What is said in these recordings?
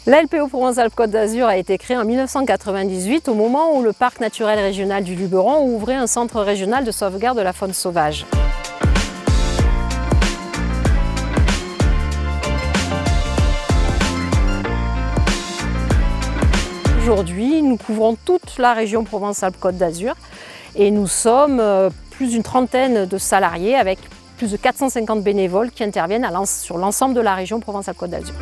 La LPO Provence-Alpes-Côte d'Azur a été créée en 1998 au moment où le parc naturel régional du Luberon ouvrait un centre régional de sauvegarde de la faune sauvage. Aujourd'hui, nous couvrons toute la région Provence-Alpes-Côte d'Azur et nous sommes plus d'une trentaine de salariés avec plus de 450 bénévoles qui interviennent sur l'ensemble de la région Provence-Alpes-Côte d'Azur.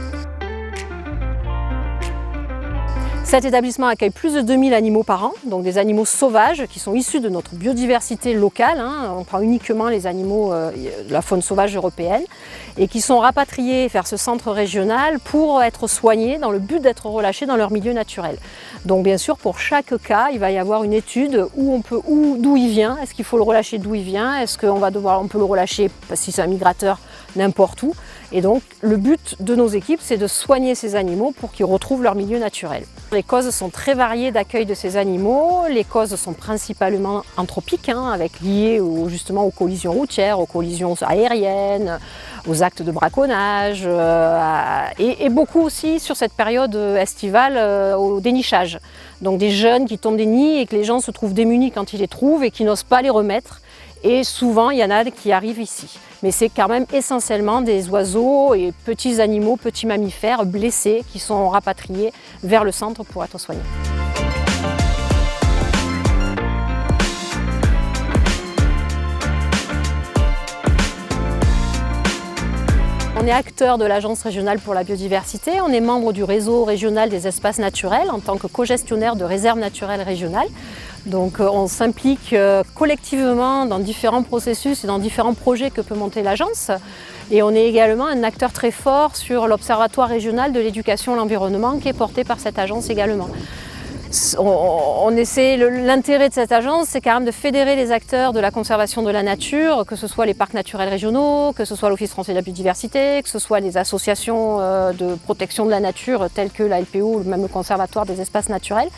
Cet établissement accueille plus de 2000 animaux par an, donc des animaux sauvages qui sont issus de notre biodiversité locale. On prend uniquement les animaux de la faune sauvage européenne et qui sont rapatriés vers ce centre régional pour être soignés dans le but d'être relâchés dans leur milieu naturel. Donc bien sûr, pour chaque cas, il va y avoir une étude d'où il vient. Est-ce qu'il faut le relâcher d'où il vient? Est-ce qu'on peut le relâcher, si c'est un migrateur, n'importe où? Et donc le but de nos équipes, c'est de soigner ces animaux pour qu'ils retrouvent leur milieu naturel. Les causes sont très variées d'accueil de ces animaux. Les causes sont principalement anthropiques, liées justement aux collisions routières, aux collisions aériennes, aux actes de braconnage et beaucoup aussi sur cette période estivale au dénichage. Donc des jeunes qui tombent des nids et que les gens se trouvent démunis quand ils les trouvent et qui n'osent pas les remettre. Et souvent, il y en a qui arrivent ici. Mais c'est quand même essentiellement des oiseaux et petits animaux, petits mammifères blessés qui sont rapatriés vers le centre pour être soignés. On est acteur de l'Agence régionale pour la biodiversité, on est membre du réseau régional des espaces naturels en tant que co-gestionnaire de réserves naturelles régionales. Donc on s'implique collectivement dans différents processus et dans différents projets que peut monter l'agence. Et on est également un acteur très fort sur l'Observatoire régional de l'éducation et l'environnement qui est porté par cette agence également. L'intérêt de cette agence, c'est quand même de fédérer les acteurs de la conservation de la nature, que ce soit les parcs naturels régionaux, que ce soit l'Office français de la biodiversité, que ce soit les associations de protection de la nature telles que la LPO ou même le Conservatoire des espaces naturels,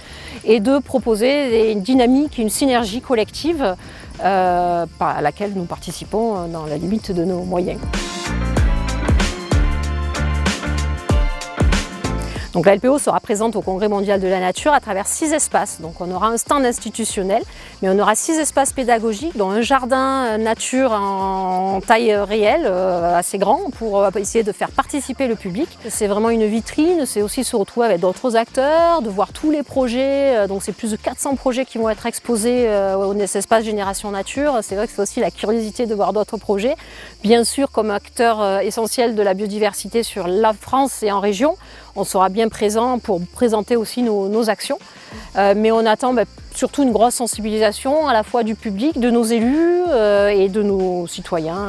et de proposer une dynamique, une synergie collective à laquelle nous participons dans la limite de nos moyens. Donc la LPO sera présente au Congrès mondial de la nature à travers 6 espaces. Donc on aura un stand institutionnel, mais on aura 6 espaces pédagogiques, dont un jardin nature en taille réelle, assez grand, pour essayer de faire participer le public. C'est vraiment une vitrine, c'est aussi se retrouver avec d'autres acteurs, de voir tous les projets. Donc c'est plus de 400 projets qui vont être exposés au espace Génération Nature. C'est vrai que c'est aussi la curiosité de voir d'autres projets. Bien sûr, comme acteur essentiel de la biodiversité sur la France et en région, on sera bien présent pour présenter aussi nos actions. Mais on attend surtout une grosse sensibilisation à la fois du public, de nos élus et de nos citoyens.